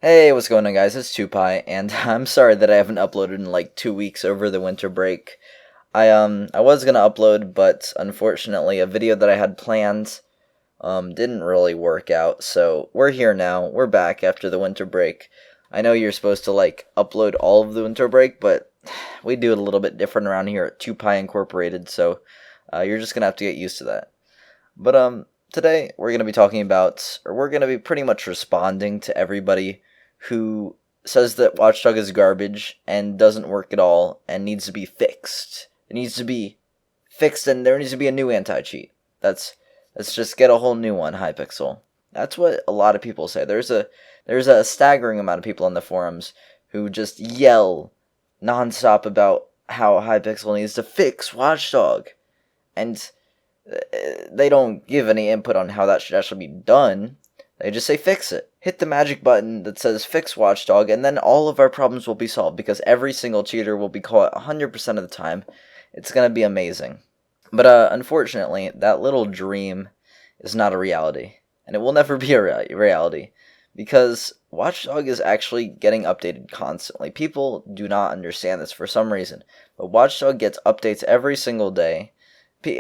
Hey, what's going on, guys? It's Tupai, and I'm sorry that I haven't uploaded in like 2 weeks over the winter break. I was gonna upload, but unfortunately, a video that I had planned didn't really work out. So we're here now. We're back after the winter break. I know you're supposed to like upload all of the winter break, but we do it a little bit different around here at Tupai Incorporated. So you're just gonna have to get used to that. But today we're gonna be talking about, or we're gonna be pretty much responding to everybody who says that Watchdog is garbage and doesn't work at all and needs to be fixed. It needs to be fixed, and there needs to be a new anti-cheat. Let's just get a whole new one, Hypixel. That's what a lot of people say. There's a staggering amount of people on the forums who just yell nonstop about how Hypixel needs to fix Watchdog, and they don't give any input on how that should actually be done. They just say fix it. Hit the magic button that says fix Watchdog, and then all of our problems will be solved because every single cheater will be caught 100% of the time. It's going to be amazing. But unfortunately, that little dream is not a reality, and it will never be a reality because Watchdog is actually getting updated constantly. People do not understand this for some reason, but Watchdog gets updates every single day.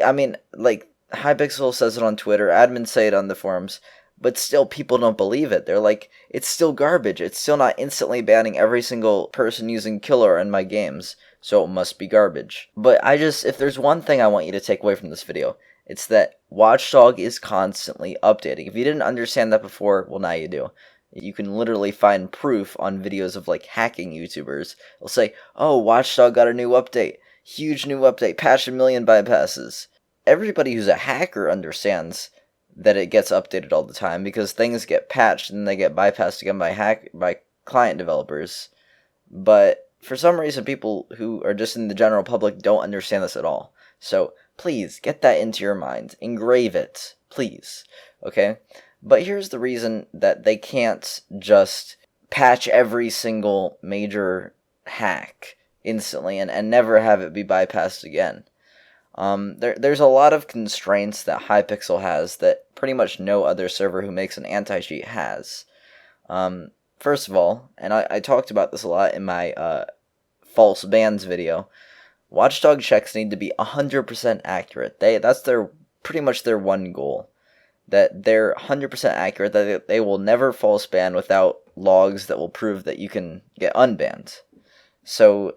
I mean, like, Hypixel says it on Twitter, admins say it on the forums, but still people don't believe it. They're like, it's still garbage. It's still not instantly banning every single person using killer in my games, so it must be garbage. But if there's one thing I want you to take away from this video, it's that Watchdog is constantly updating. If you didn't understand that before, well, now you do. You can literally find proof on videos of, like, hacking YouTubers. They'll say, oh, Watchdog got a new update. Huge new update. Patched 1 million bypasses. Everybody who's a hacker understands that it gets updated all the time because things get patched and they get bypassed again by client developers. But for some reason, people who are just in the general public don't understand this at all. So please get that into your mind. Engrave it, please. Okay? But here's the reason that they can't just patch every single major hack instantly and never have it be bypassed again. There's a lot of constraints that Hypixel has that pretty much no other server who makes an anti-cheat has. First of all, and I talked about this a lot in my false bans video, Watchdog checks need to be 100% accurate. That's pretty much their one goal. That they're 100% accurate, that they will never false ban without logs that will prove that you can get unbanned. So,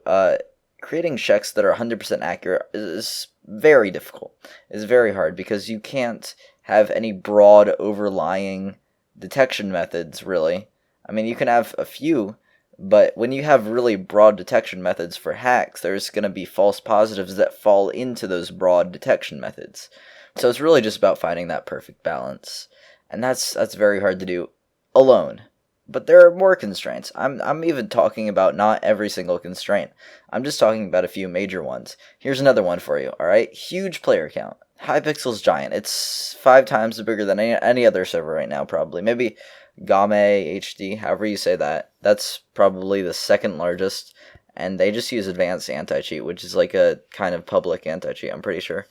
creating checks that are 100% accurate is very difficult. It's very hard because you can't have any broad overlying detection methods, really. I mean, you can have a few, but when you have really broad detection methods for hacks, there's going to be false positives that fall into those broad detection methods. So it's really just about finding that perfect balance. And that's very hard to do alone. But there are more constraints. I'm even talking about not every single constraint. I'm just talking about a few major ones. Here's another one for you, alright? Huge player count. Hypixel's giant. It's 5 times bigger than any other server right now, probably. Maybe Game HD, however you say that. That's probably the second largest. And they just use advanced anti-cheat, which is like a kind of public anti-cheat, I'm pretty sure.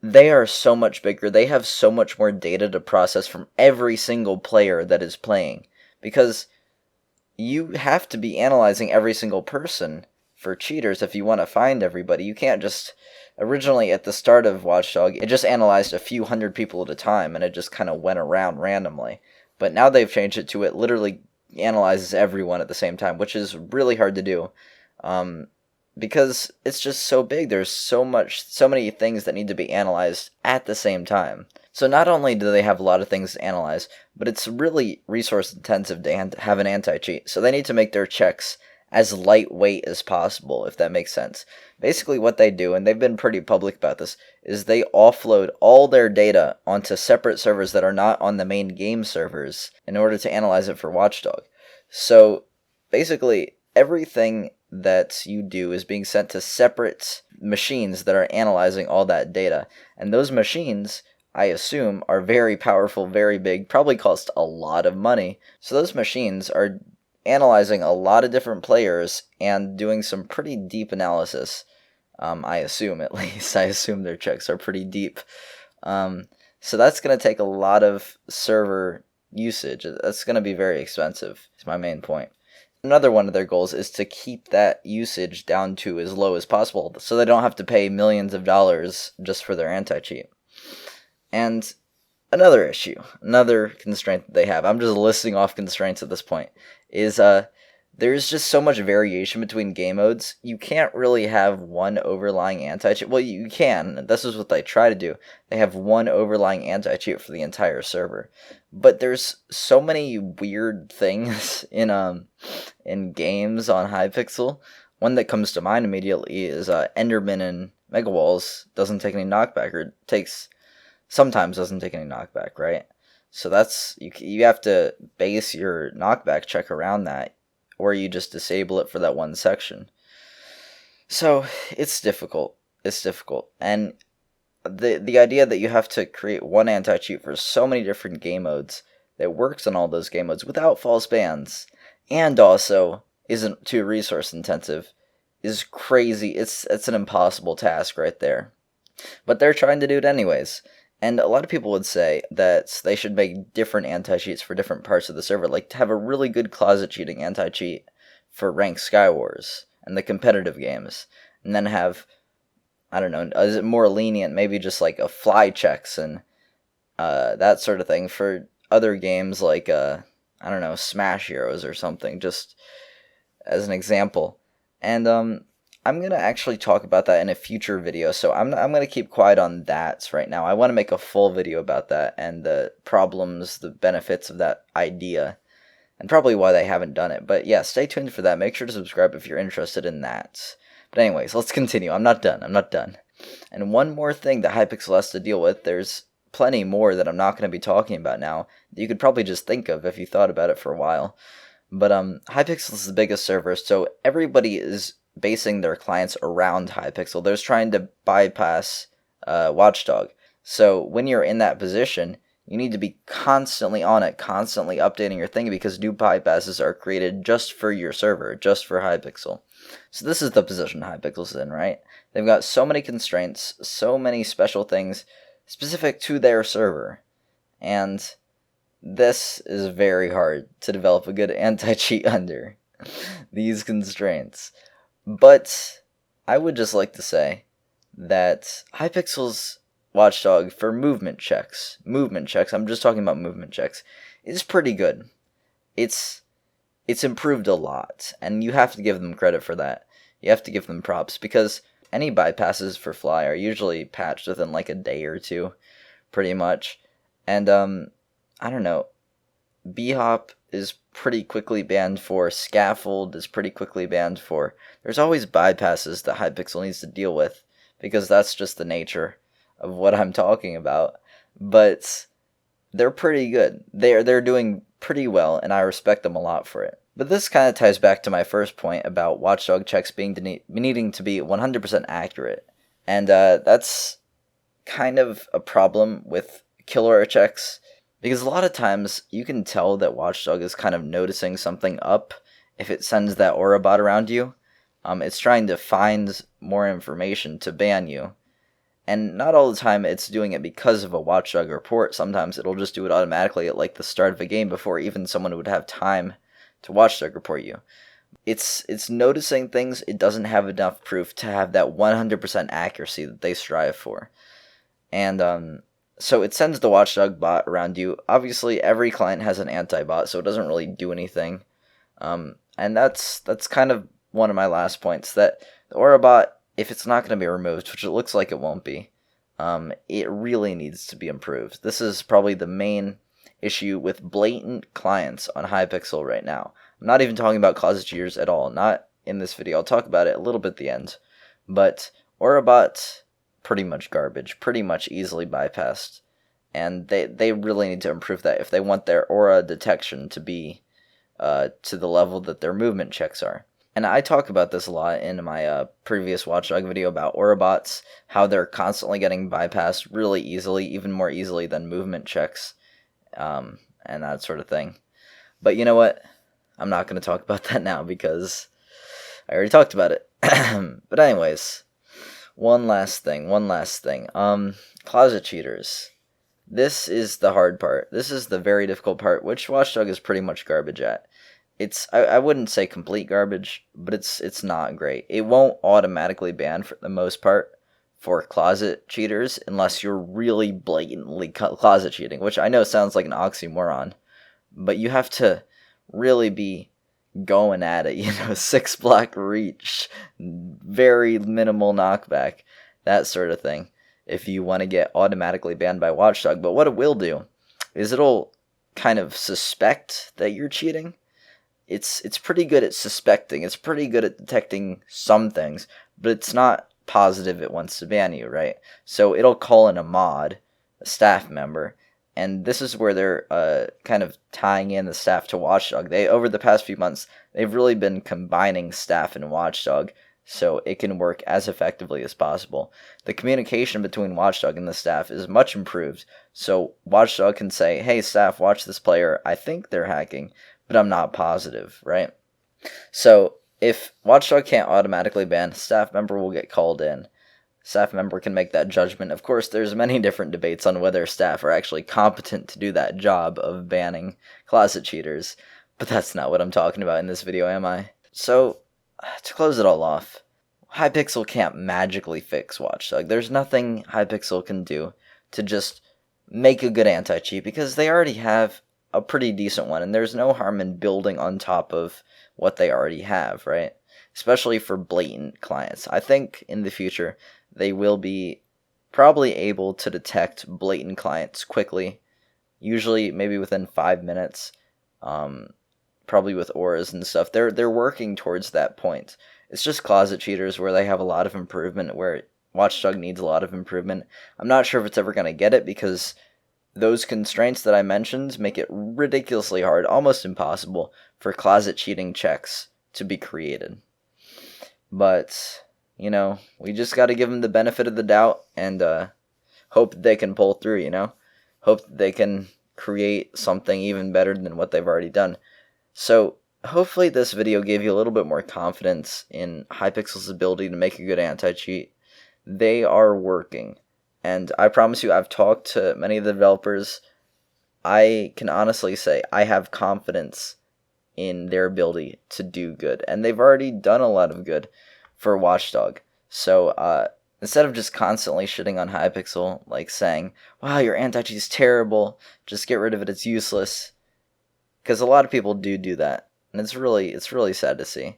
They are so much bigger. They have so much more data to process from every single player that is playing. Because you have to be analyzing every single person for cheaters if you want to find everybody. You can't just... Originally, at the start of Watchdog, it just analyzed a few hundred people at a time, and it just kind of went around randomly. But now they've changed it to it literally analyzes everyone at the same time, which is really hard to do. Because it's just so big. There's so many things that need to be analyzed at the same time. So not only do they have a lot of things to analyze, but it's really resource intensive to have an anti-cheat. So they need to make their checks as lightweight as possible, if that makes sense. Basically what they do, and they've been pretty public about this, is they offload all their data onto separate servers that are not on the main game servers in order to analyze it for Watchdog. So basically everything that you do is being sent to separate machines that are analyzing all that data. And those machines, I assume, are very powerful, very big, probably cost a lot of money. So those machines are analyzing a lot of different players and doing some pretty deep analysis. I assume, at least. I assume their checks are pretty deep. So that's going to take a lot of server usage. That's going to be very expensive, is my main point. Another one of their goals is to keep that usage down to as low as possible, so they don't have to pay millions of dollars just for their anti-cheat. And another issue, another constraint that they have, I'm just listing off constraints at this point, is there's just so much variation between game modes. You can't really have one overlying anti-cheat. Well, you can. This is what they try to do. They have one overlying anti-cheat for the entire server. But there's so many weird things in games on Hypixel. One that comes to mind immediately is Enderman and Mega Walls doesn't take any knockback, or sometimes doesn't take any knockback, right? So that's you have to base your knockback check around that, or you just disable it for that one section. So it's difficult. It's difficult. And the idea that you have to create one anti-cheat for so many different game modes that works on all those game modes without false bans, and also isn't too resource intensive, is crazy. It's an impossible task right there. But they're trying to do it anyways. And a lot of people would say that they should make different anti-cheats for different parts of the server, like to have a really good closet cheating anti-cheat for ranked Skywars and the competitive games, and then have, I don't know, is it more lenient, maybe just like a fly checks and that sort of thing for other games like, I don't know, Smash Heroes or something, just as an example. And I'm going to actually talk about that in a future video, so I'm going to keep quiet on that right now. I want to make a full video about that and the problems, the benefits of that idea, and probably why they haven't done it. But yeah, stay tuned for that. Make sure to subscribe if you're interested in that. But anyways, let's continue. I'm not done. And one more thing that Hypixel has to deal with, there's plenty more that I'm not going to be talking about now, that you could probably just think of if you thought about it for a while. But Hypixel is the biggest server, so everybody is basing their clients around Hypixel. They're trying to bypass Watchdog. So when you're in that position, you need to be constantly on it, constantly updating your thing, because new bypasses are created just for your server, just for Hypixel. So this is the position Hypixel's in, right? They've got so many constraints, so many special things specific to their server. And this is very hard to develop a good anti-cheat under these constraints. But I would just like to say that Hypixel's Watchdog for movement checks, I'm just talking about movement checks, is pretty good. It's improved a lot, and you have to give them credit for that. You have to give them props, because any bypasses for fly are usually patched within like a day or two, pretty much. And I don't know, B-hop is pretty quickly banned for, scaffold is pretty quickly banned for. There's always bypasses that Hypixel needs to deal with, because that's just the nature of what I'm talking about. But they're pretty good. They're doing pretty well, and I respect them a lot for it. But this kind of ties back to my first point about Watchdog checks needing to be 100% accurate. And that's kind of a problem with killer checks, because a lot of times you can tell that Watchdog is kind of noticing something up if it sends that aura bot around you. It's trying to find more information to ban you. And not all the time it's doing it because of a Watchdog report. Sometimes it'll just do it automatically at like the start of a game before even someone would have time to Watchdog report you. It's noticing things. It doesn't have enough proof to have that 100% accuracy that they strive for. And so it sends the Watchdog bot around you. Obviously, every client has an anti-bot, so it doesn't really do anything. And that's kind of one of my last points, that the aura bot, if it's not going to be removed, which it looks like it won't be, it really needs to be improved. This is probably the main issue with blatant clients on Hypixel right now. I'm not even talking about closet cheaters at all, not in this video. I'll talk about it a little bit at the end. But aura bot, pretty much garbage, pretty much easily bypassed. And they really need to improve that if they want their aura detection to be to the level that their movement checks are. And I talk about this a lot in my previous Watchdog video about aura bots, how they're constantly getting bypassed really easily, even more easily than movement checks, and that sort of thing. But you know what? I'm not going to talk about that now because I already talked about it. But anyways, one last thing. Closet cheaters. This is the hard part. This is the very difficult part, which Watchdog is pretty much garbage at. I wouldn't say complete garbage, but it's not great. It won't automatically ban for the most part for closet cheaters unless you're really blatantly closet cheating, which I know sounds like an oxymoron, but you have to really be going at it, 6 block reach, very minimal knockback, that sort of thing, if you want to get automatically banned by Watchdog. But what it will do is it'll kind of suspect that you're cheating. It's pretty good at suspecting. It's pretty good at detecting some things, but it's not positive it wants to ban you, right? So it'll call in a mod, a staff member, and this is where they're kind of tying in the staff to Watchdog. Over the past few months, they've really been combining staff and Watchdog so it can work as effectively as possible. The communication between Watchdog and the staff is much improved, so Watchdog can say, hey staff, watch this player, I think they're hacking, but I'm not positive, right? So if Watchdog can't automatically ban, a staff member will get called in. Staff member can make that judgment. Of course, there's many different debates on whether staff are actually competent to do that job of banning closet cheaters, but that's not what I'm talking about in this video, am I? So, to close it all off, Hypixel can't magically fix Watchdog. There's nothing Hypixel can do to just make a good anti-cheat, because they already have a pretty decent one, and there's no harm in building on top of what they already have, right? Especially for blatant clients. I think in the future they will be probably able to detect blatant clients quickly, usually maybe within 5 minutes, probably with auras and stuff. They're working towards that point. It's just closet cheaters where they have a lot of improvement, where Watchdog needs a lot of improvement. I'm not sure if it's ever going to get it, because those constraints that I mentioned make it ridiculously hard, almost impossible, for closet cheating checks to be created. But, we just got to give them the benefit of the doubt and hope that they can pull through, Hope that they can create something even better than what they've already done. So, hopefully this video gave you a little bit more confidence in Hypixel's ability to make a good anti-cheat. They are working. And I promise you, I've talked to many of the developers. I can honestly say I have confidence in their ability to do good. And they've already done a lot of good for Watchdog. So instead of just constantly shitting on Hypixel, like saying, wow, your anti-cheat is terrible, just get rid of it, it's useless. Because a lot of people do that. And it's really sad to see.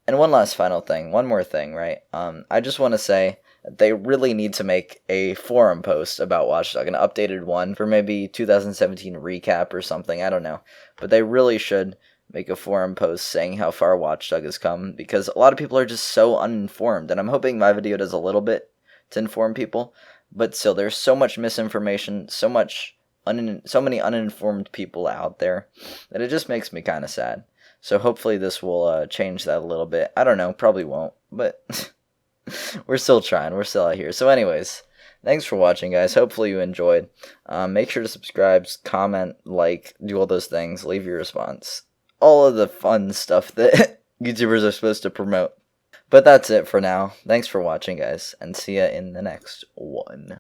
And one more thing, right? I just want to say, they really need to make a forum post about Watchdog, an updated one for maybe 2017 recap or something, I don't know. But they really should make a forum post saying how far Watchdog has come, because a lot of people are just so uninformed, and I'm hoping my video does a little bit to inform people, but still, there's so much misinformation, so many uninformed people out there, that it just makes me kind of sad. So hopefully this will change that a little bit. I don't know, probably won't, but we're still trying. We're still out here. So anyways, thanks for watching, guys. Hopefully you enjoyed. Make sure to subscribe, comment, like, do all those things. Leave your response. All of the fun stuff that YouTubers are supposed to promote. But that's it for now. Thanks for watching, guys, and see ya in the next one.